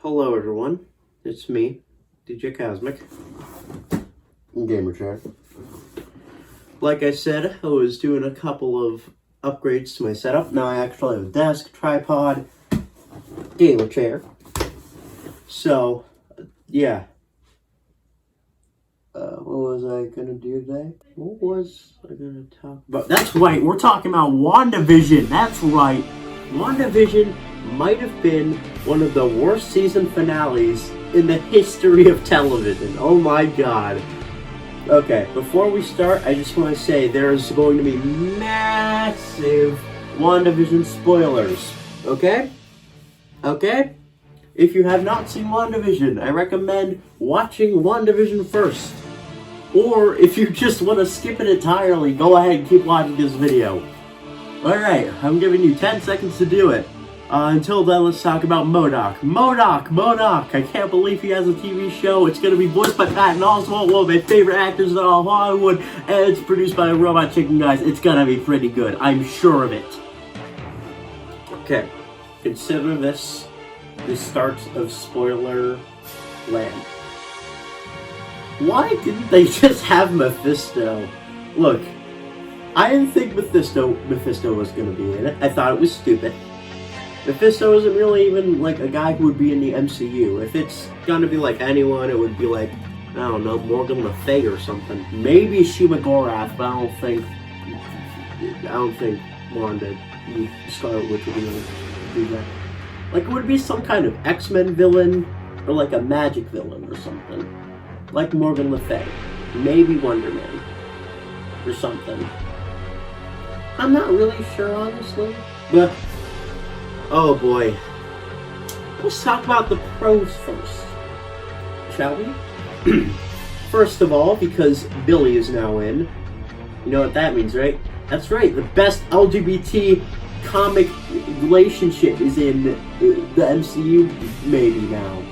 Hello everyone, it's me, DJ Cosmic, Gamer Chair. Like I said, I was doing a couple of upgrades to my setup. Now I actually have a desk, tripod, gamer chair. So, yeah. What was I gonna do today? What was I gonna talk about? That's right, we're talking about WandaVision. That's right. WandaVision might have been one of the worst season finales in the history of television. Oh my god. Okay, before we start, I just want to say there's going to be massive WandaVision spoilers. Okay? Okay? If you have not seen WandaVision, I recommend watching WandaVision first. Or if you just want to skip it entirely, go ahead and keep watching this video. Alright, I'm giving you 10 seconds to do it. Until then, let's talk about MODOK. MODOK! I can't believe he has a TV show. It's going to be voiced by Patton Oswalt, one of my favorite actors in all of Hollywood, and it's produced by Robot Chicken, guys. It's going to be pretty good. I'm sure of it. Okay, consider this the start of spoiler land. Why didn't they just have Mephisto? Look, I didn't think Mephisto was going to be in it. I thought it was stupid. Mephisto isn't really even like a guy who would be in the MCU. If it's gonna be like anyone, it would be like, I don't know, Morgan Le Fay or something. Maybe Shuma Gorath, but I don't think Wanda, Scarlet Witch would be able to do that. Like, it would be some kind of X-Men villain or like a magic villain or something, like Morgan Le Fay. Maybe Wonder Man or something. I'm not really sure, honestly, but. Oh boy. Let's talk about the pros first, shall we? First of all, because Billy is now in. You know what that means, right? That's right, the best LGBT comic relationship is in the MCU maybe now.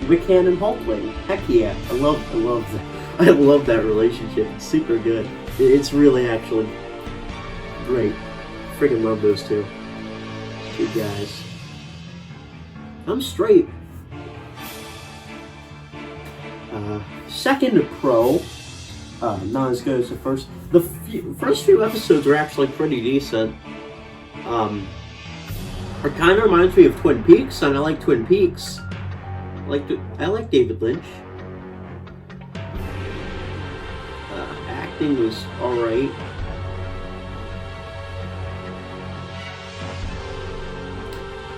Wiccan and Hulkling. Heck yeah. I love that relationship. It's super good. It's really actually great. Freaking love those two. Guys, I'm straight. Second pro, not as good as the first. The first few episodes are actually pretty decent. It kind of reminds me of Twin Peaks, and I like Twin Peaks. I like David Lynch. Acting was alright.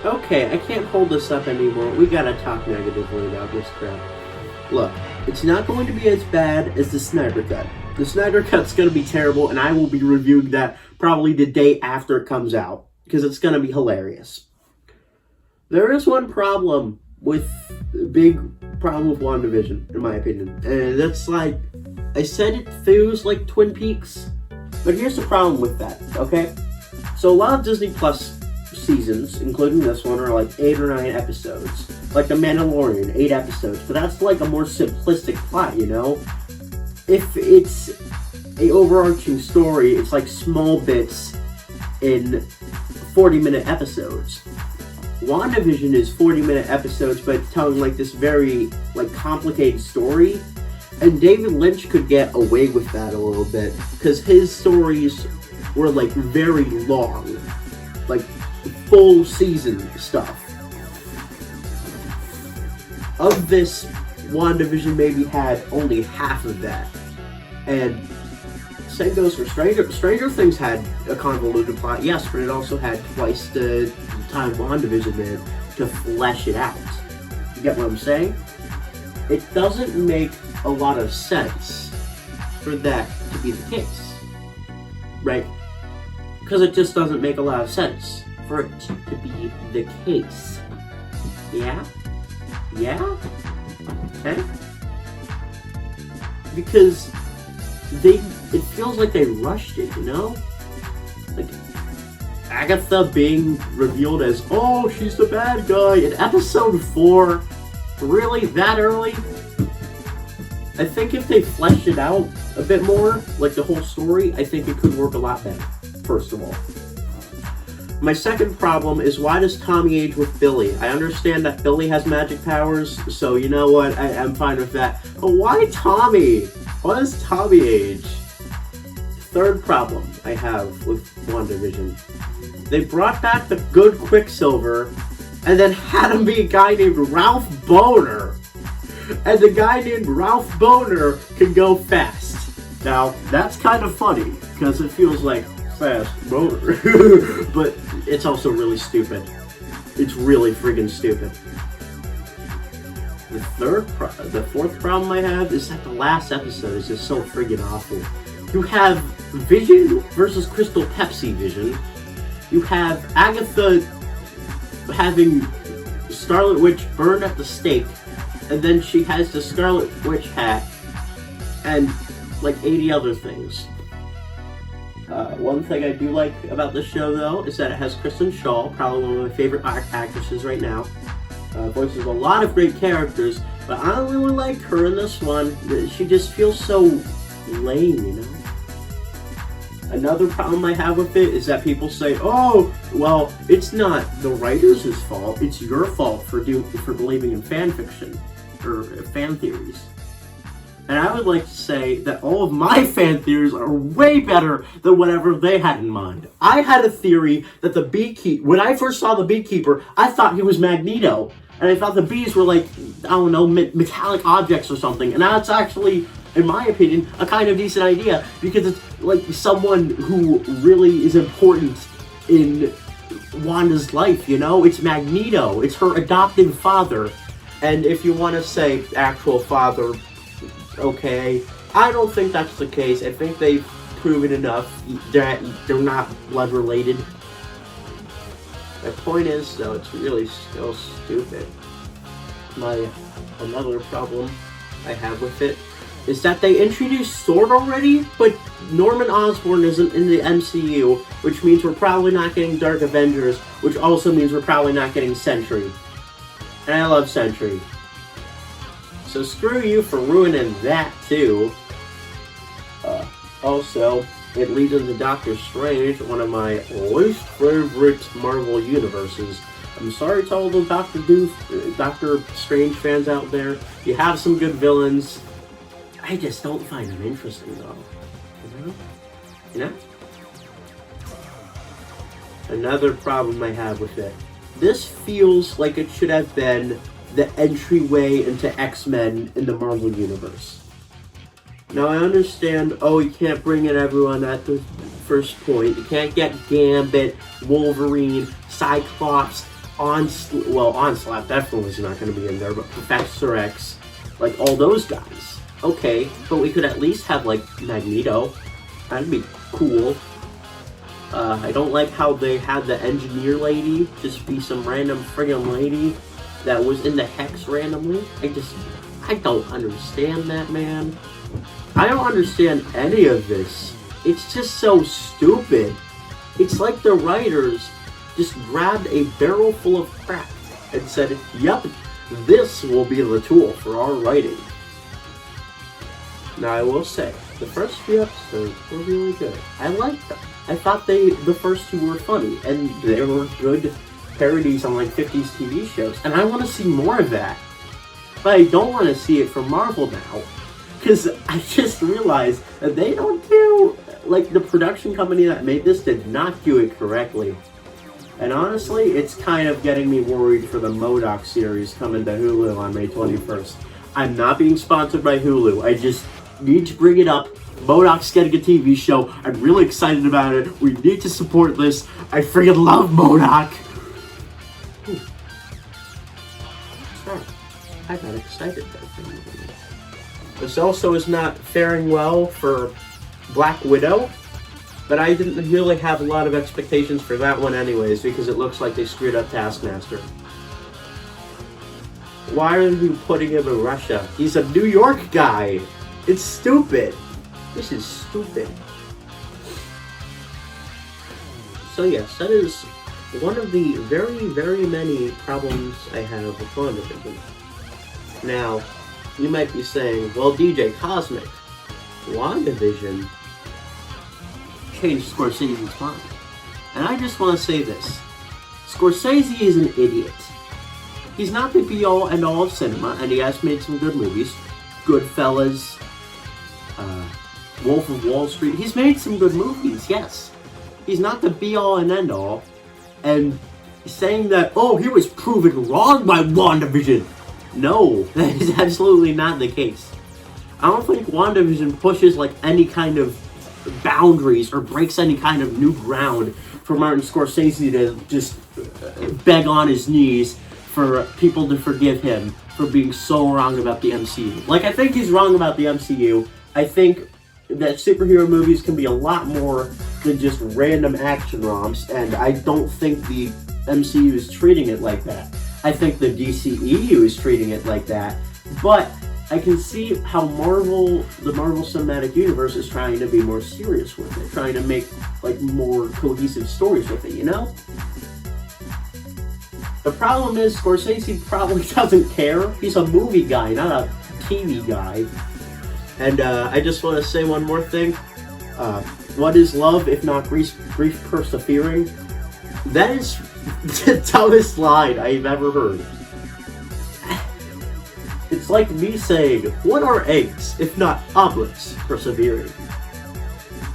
Okay, I can't hold this up anymore. We gotta talk negatively about this crap. Look, it's not going to be as bad as the Snyder Cut. The Snyder Cut's gonna be terrible, and I will be reviewing that probably the day after it comes out, because it's gonna be hilarious. There is one big problem with WandaVision, in my opinion. And that's like, I said it feels like Twin Peaks, but here's the problem with that, okay? So a lot of Disney Plus seasons, including this one, are like 8 or 9 episodes. Like The Mandalorian, 8 episodes. But that's like a more simplistic plot, you know? If it's a overarching story, it's like small bits in 40-minute episodes. WandaVision is 40-minute episodes, but it's telling like this very like complicated story. And David Lynch could get away with that a little bit, because his stories were like very long. Like full season stuff. Of this, WandaVision maybe had only half of that. And same goes for Stranger Things had a convoluted plot, yes, but it also had twice the time WandaVision did to flesh it out. You get what I'm saying? It doesn't make a lot of sense for that to be the case. Right? Because it just doesn't make a lot of sense for it to be the case. Yeah? Yeah? Okay? Because it feels like they rushed it, you know? Like, Agatha being revealed as, oh, she's the bad guy in episode 4. Really? That early? I think if they fleshed it out a bit more, like the whole story, I think it could work a lot better, first of all. My second problem is, why does Tommy age with Billy? I understand that Billy has magic powers, so you know what, I'm fine with that. But why Tommy? Why does Tommy age? Third problem I have with WandaVision. They brought back the good Quicksilver and then had him be a guy named Ralph Boner. And the guy named Ralph Boner can go fast. Now, that's kind of funny, because it feels like fast boner. But it's also really stupid. It's really friggin' stupid. The fourth problem I have is that the last episode is just so friggin' awful. You have Vision versus Crystal Pepsi Vision. You have Agatha having Scarlet Witch burn at the stake, and then she has the Scarlet Witch hat, and like 80 other things. One thing I do like about this show, though, is that it has Kristen Shaw, probably one of my favorite actresses right now. Voices a lot of great characters, but I don't really like her in this one. She just feels so lame, you know? Another problem I have with it is that people say, oh, well, it's not the writers' fault, it's your fault for believing in fan fiction, or fan theories. And I would like to say that all of my fan theories are way better than whatever they had in mind. I had a theory that the beekeeper, when I first saw the beekeeper, I thought he was Magneto. And I thought the bees were like, I don't know, metallic objects or something. And that's actually, in my opinion, a kind of decent idea, because it's like someone who really is important in Wanda's life, you know? It's Magneto. It's her adopted father. And if you want to say actual father, okay, I don't think that's the case. I think they've proven enough that they're not blood related. My point is, though, it's really still stupid. Another problem I have with it is that they introduced Sword already, but Norman Osborn isn't in the MCU, which means we're probably not getting Dark Avengers, which also means we're probably not getting Sentry. And I love Sentry. So screw you for ruining that, too. Also, it leads into Doctor Strange, one of my least favorite Marvel universes. I'm sorry to all the Doctor Strange fans out there. You have some good villains. I just don't find them interesting, though. You know? Another problem I have with it. This feels like it should have been the entryway into X-Men in the Marvel Universe. Now I understand, you can't bring in everyone at the first point. You can't get Gambit, Wolverine, Cyclops, Onslaught definitely is not going to be in there, but Professor X, like all those guys. Okay, but we could at least have like Magneto. That'd be cool. I don't like how they had the engineer lady just be some random friggin' lady that was in the Hex randomly. I don't understand that, man. I don't understand any of this. It's just so stupid. It's like the writers just grabbed a barrel full of crap and said, yep, this will be the tool for our writing. Now I will say, the first few episodes were really good. I liked them. I thought the first two were funny, and they were good parodies on like 50s TV shows, and I want to see more of that. But I don't want to see it from Marvel now, because I just realized that they don't do, like, the production company that made this did not do it correctly. And honestly, it's kind of getting me worried for the MODOK series coming to Hulu on May 21st. I'm not being sponsored by Hulu, I just need to bring it up. MODOK's getting a TV show. I'm really excited about it. We need to support this. I freaking love MODOK. Sorry, I got excited there. This also is not faring well for Black Widow, but I didn't really have a lot of expectations for that one anyways, because it looks like they screwed up Taskmaster. Why are you putting him in Russia? He's a New York guy. It's stupid. This is stupid. So yes, that is one of the very, very many problems I have with WandaVision. Now, you might be saying, well, DJ Cosmic, WandaVision changed Scorsese's mind. And I just want to say this. Scorsese is an idiot. He's not the be-all, end-all of cinema, and he has made some good movies. Goodfellas, Wolf of Wall Street. He's made some good movies, yes. He's not the be-all and end-all. And saying that, oh, he was proven wrong by WandaVision. No, that is absolutely not the case. I don't think WandaVision pushes like any kind of boundaries or breaks any kind of new ground for Martin Scorsese to just beg on his knees for people to forgive him for being so wrong about the MCU. Like, I think he's wrong about the MCU. I think that superhero movies can be a lot more than just random action romps, and I don't think the MCU is treating it like that. I think the DCEU is treating it like that, but I can see how the Marvel Cinematic Universe is trying to be more serious with it, trying to make like more cohesive stories with it, you know? The problem is Scorsese probably doesn't care. He's a movie guy, not a TV guy. And I just want to say one more thing. What is love if not grief persevering? That is the dumbest line I've ever heard. It's like me saying, what are eggs if not omelets persevering?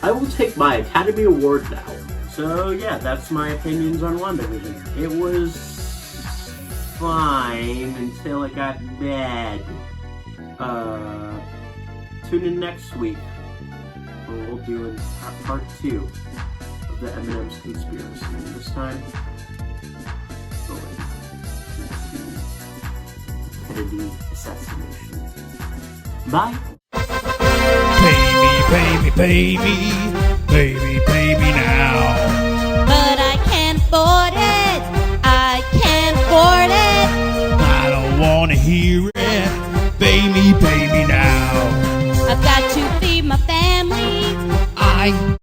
I will take my Academy Award now. So yeah, that's my opinions on WandaVision. It was fine until it got bad. Tune in next week where we'll do part 2 of the M&M's conspiracy. And this time, going to Kennedy assassination. Bye. Pay me now. But I can't afford it. I can't afford it. I don't wanna hear it. Pay me now. I've got to feed my family. I